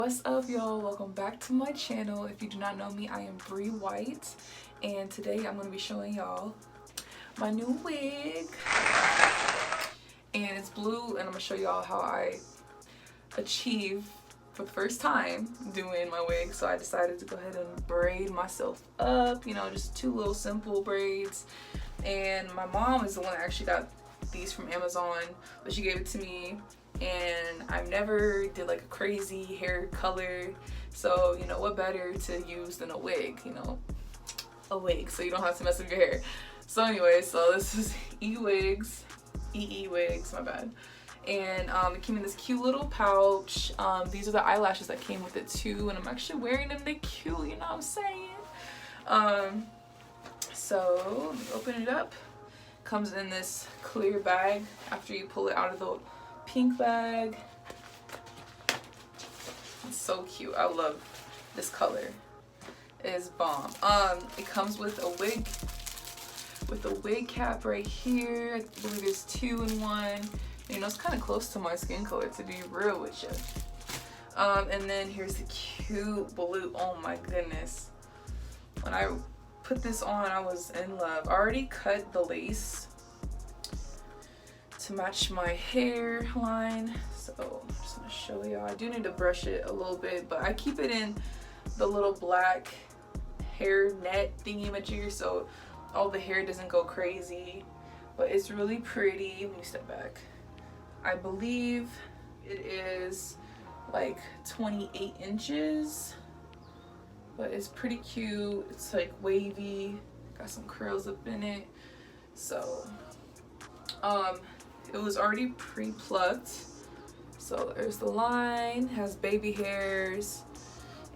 What's up, y'all? Welcome back to my channel. If you do not know me, I am Bree White, and today I'm going to be showing y'all my new wig, and it's blue, and I'm going to show y'all how I achieve for the first time doing my wig. So I decided to go ahead and braid myself up, you know, just two little simple braids. And my mom is the one that actually got these from Amazon, but she gave it to me. And I've never did like a crazy hair color, so you know what better to use than a wig, you know, a wig, so you don't have to mess with your hair. So anyway, so this is EE Wigs, my bad. And it came in this cute little pouch. These are the eyelashes that came with it too, and I'm actually wearing them. They're cute, you know what I'm saying? So let me open it up. Comes in this clear bag after you pull it out of the pink bag. It's so cute. I love this color. It is bomb. It comes with a wig cap right here. I believe there's 2 in 1. You know, it's kind of close to my skin color, to be real with you. And then here's the cute blue. Oh my goodness, when I put this on, I was in love. I already cut the lace to match my hairline, so I'm just gonna show y'all. I do need to brush it a little bit, but I keep it in the little black hair net thingy-majigger so all the hair doesn't go crazy, but it's really pretty. Let me step back. I believe it is like 28 inches, but it's pretty cute. It's like wavy, got some curls up in it. So it was already pre-plucked, so there's the line, has baby hairs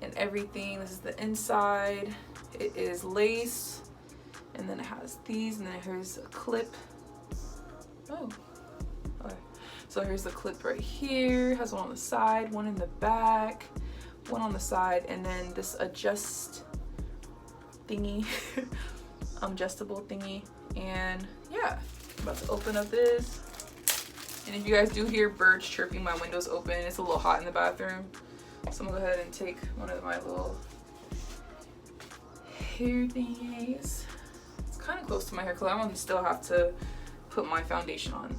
and everything. This is the inside. It is lace, and then it has these, and then here's a clip. Oh, okay. So here's the clip right here. It has one on the side, one in the back, one on the side, and then this adjust thingy, adjustable thingy. And yeah, I'm about to open up this. And if you guys do hear birds chirping, my window's open. It's a little hot in the bathroom, so I'm gonna go ahead and take one of my little hair thingies. It's kind of close to my hair color. I'm gonna still have to put my foundation on,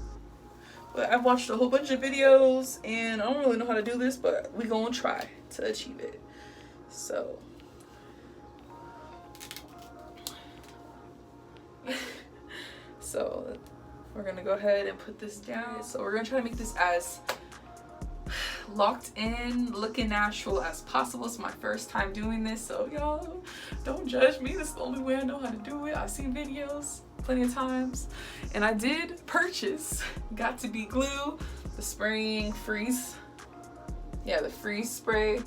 but I've watched a whole bunch of videos and I don't really know how to do this, but we gonna try to achieve it. So so we're gonna go ahead and put this down. So we're gonna try to make this as locked in, looking natural as possible. It's my first time doing this, so y'all don't judge me. This is the only way I know how to do it. I've seen videos plenty of times, and I did purchase Got to Be glue, the spraying freeze, yeah, the freeze spray.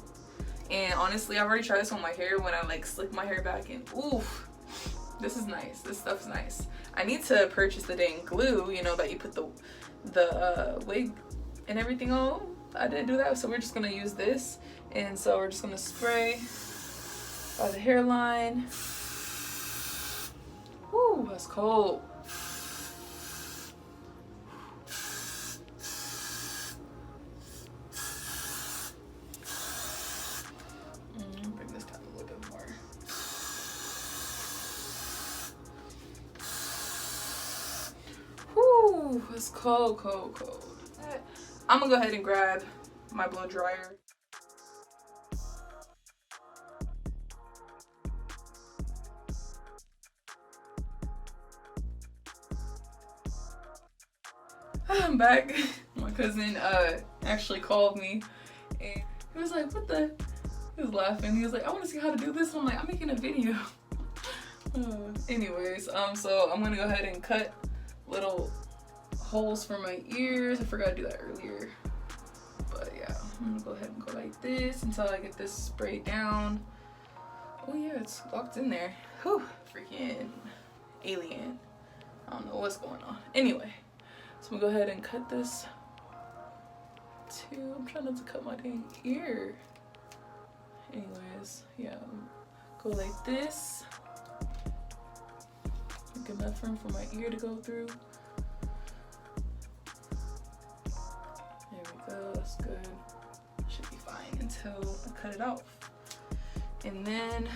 And honestly, I've already tried this on my hair when I like slick my hair back, and oof, this is nice. This stuff's nice. I need to purchase the dang glue, you know, that you put the wig and everything on. I didn't do that, so we're just gonna use this. And so we're just gonna spray by the hairline. Woo, that's cold. Bring this down a little bit more. Woo, it's cold, cold, cold. I'm gonna go ahead and grab my blow dryer. I'm back. My cousin actually called me and he was like, what the? He was laughing. He was like, I want to see how to do this. And I'm like, I'm making a video. Anyways, so I'm gonna go ahead and cut little holes for my ears. I forgot to do that earlier, but yeah, I'm gonna go ahead and go like this until I get this sprayed down. Oh yeah, it's locked in there. Whew, freaking alien. I don't know what's going on. Anyway, so I'm gonna go ahead and cut this too. I'm trying not to cut my dang ear. Anyways, yeah, go like this. Make enough room for my ear to go through. There we go, that's good. Should be fine. until I cut it off. And then I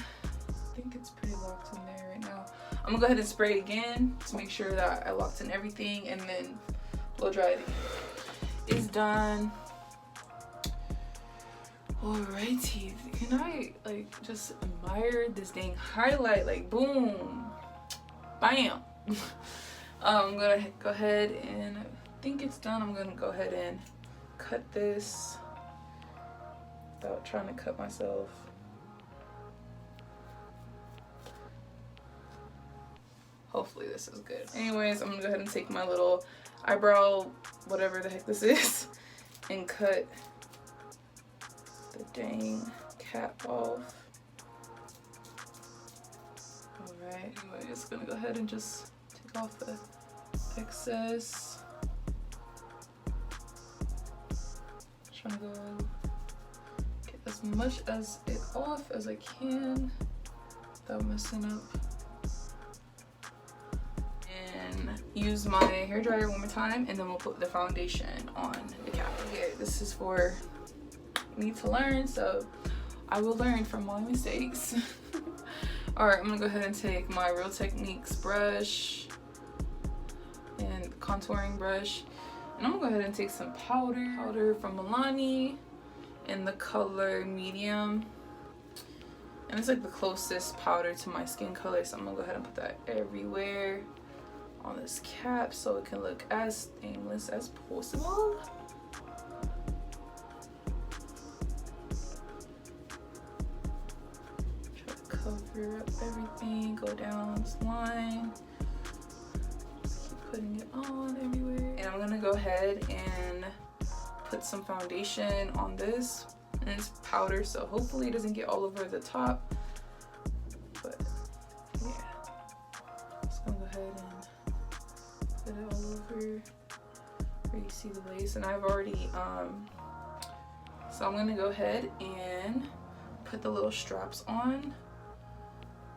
think it's pretty locked in there right now. I'm gonna go ahead and spray it again to make sure that I locked in everything, and then blow dry it again. It's done. Alrighty, can I like just admire this dang highlight? Like boom, bam. I'm gonna go ahead and I think it's done. I'm gonna go ahead and cut this without trying to cut myself. Hopefully this is good. Anyways, I'm gonna go ahead and take my little eyebrow, whatever the heck this is, and cut the dang cap off. Alright, anyway, just gonna go ahead and just take off the excess. Trying to go get as much as it off as I can without messing up. And use my hairdryer one more time, and then we'll put the foundation on the cap. Okay, this is for me to learn, so I will learn from my mistakes. Alright, I'm gonna go ahead and take my Real Techniques brush and contouring brush, and I'm gonna go ahead and take some powder from Milani in the color medium, and it's like the closest powder to my skin color, so I'm gonna go ahead and put that everywhere on this cap so it can look as stainless as possible. Try to cover up everything, go down this line, keep putting it on everywhere. And I'm gonna go ahead and put some foundation on this, and it's powder, so hopefully it doesn't get all over the top, but yeah, just gonna go ahead and put it all over where you see the lace. And I've already so I'm gonna go ahead and put the little straps on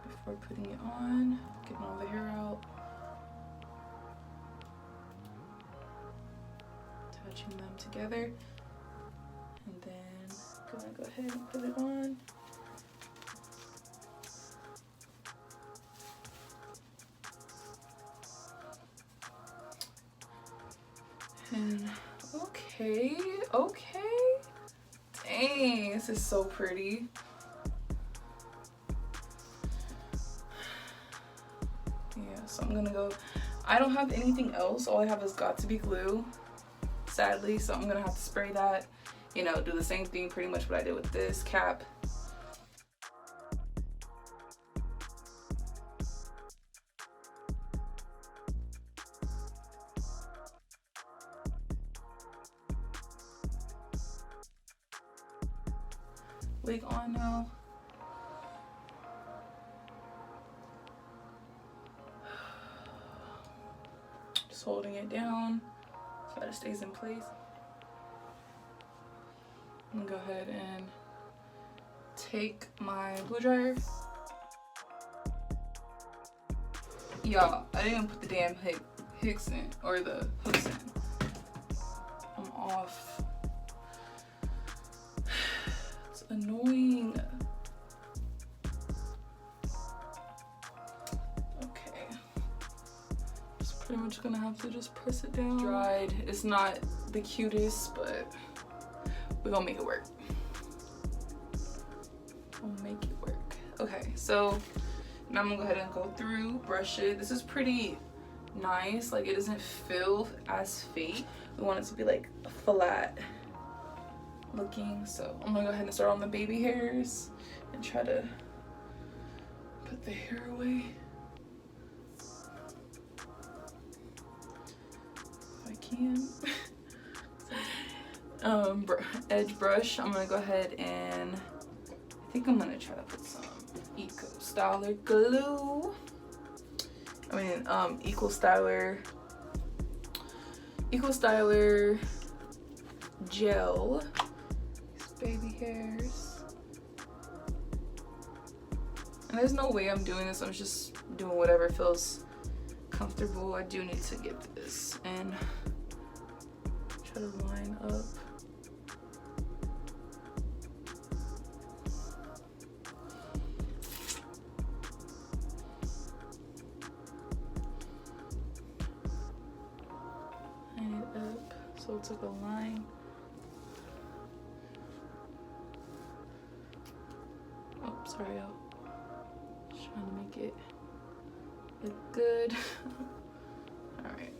before putting it on, getting all the hair out, attaching them together, and then I'm gonna go ahead and put it on. And okay, dang, this is so pretty. Yeah, so I'm gonna go, I don't have anything else, all I have is got to be glue, sadly, so I'm gonna have to spray that, you know, do the same thing pretty much what I did with this cap. Wig on now. Just holding it down so that it stays in place. I'm gonna go ahead and take my blow dryer. Y'all, I didn't even put the damn hooks in, or the hooks in. I'm off. Annoying. Okay, just pretty much gonna have to just press it down. Dried. It's not the cutest, but we're gonna make it work. We'll make it work. Okay, so now I'm gonna go ahead and go through, brush it. This is pretty nice, like it doesn't feel as fake. We want it to be like flat looking, so I'm gonna go ahead and start on the baby hairs and try to put the hair away if I can. Edge brush, I'm gonna go ahead and I think I'm gonna try to put some Eco Styler glue. Eco Styler gel. Baby hairs. And there's no way I'm doing this, I'm just doing whatever feels comfortable. I do need to get this and try to line up so it's like a line. Oh, sorry, y'all. Just trying to make it look good. Alright.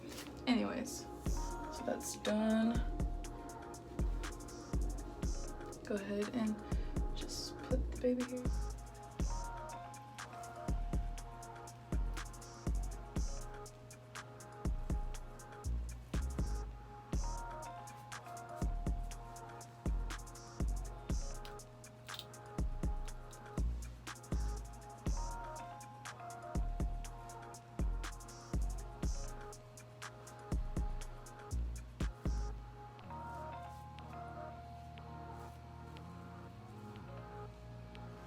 Anyways, so that's done. Go ahead and just put the baby hair.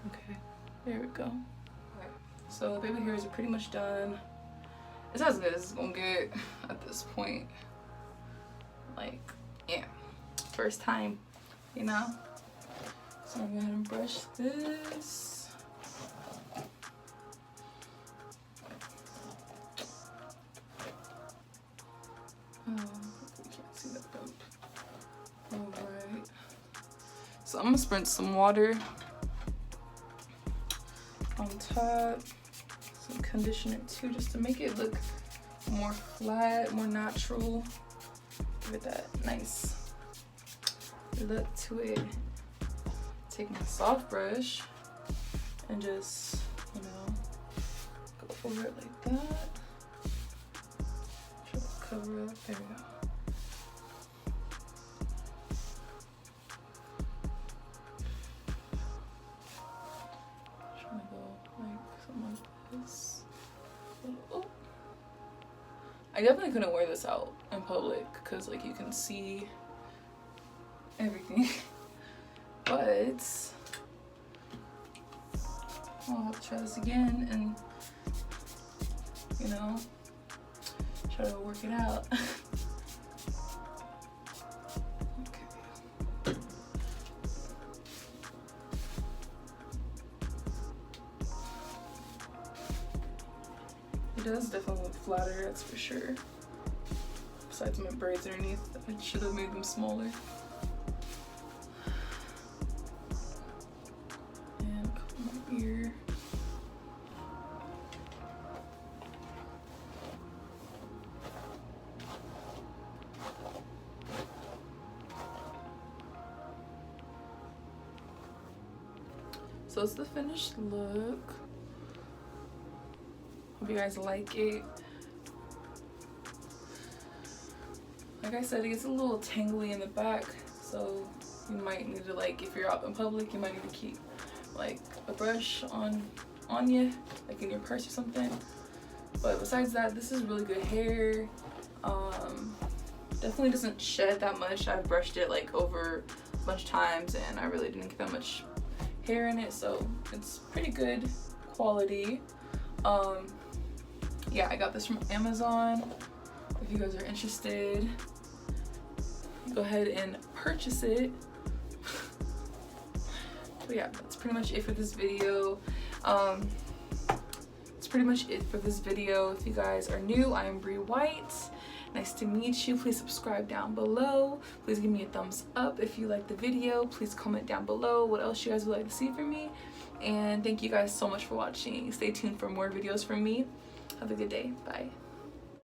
Okay, there we go. Okay, so the baby hairs are pretty much done. It's as good as it's gonna get at this point. Like, yeah, first time, you know? So I'm gonna go ahead and brush this. You can't see that dope. Alright. So I'm gonna spritz some water on top, some conditioner too, just to make it look more flat, more natural. Give it that nice look to it. Take my soft brush and just, you know, go over it like that. Try to cover up. There we go. I definitely couldn't wear this out in public because like you can see everything. But I'll have to try this again and, you know, try to work it out. It does definitely look flatter, that's for sure. Besides my braids underneath, I should have made them smaller. And a couple more ear. So it's the finished look. Hope you guys like it. Like I said, it gets a little tangly in the back, so you might need to, like, if you're out in public, you might need to keep like a brush on you, like in your purse or something. But besides that, this is really good hair. Definitely doesn't shed that much. I've brushed it like over a bunch of times and I really didn't get that much hair in it, so it's pretty good quality. Yeah, I got this from Amazon. If you guys are interested, go ahead and purchase it. But yeah, that's pretty much it for this video. If you guys are new, I am Bree White. Nice to meet you. Please subscribe down below. Please give me a thumbs up if you like the video. Please comment down below what else you guys would like to see from me. And thank you guys so much for watching. Stay tuned for more videos from me. Have a good day. Bye.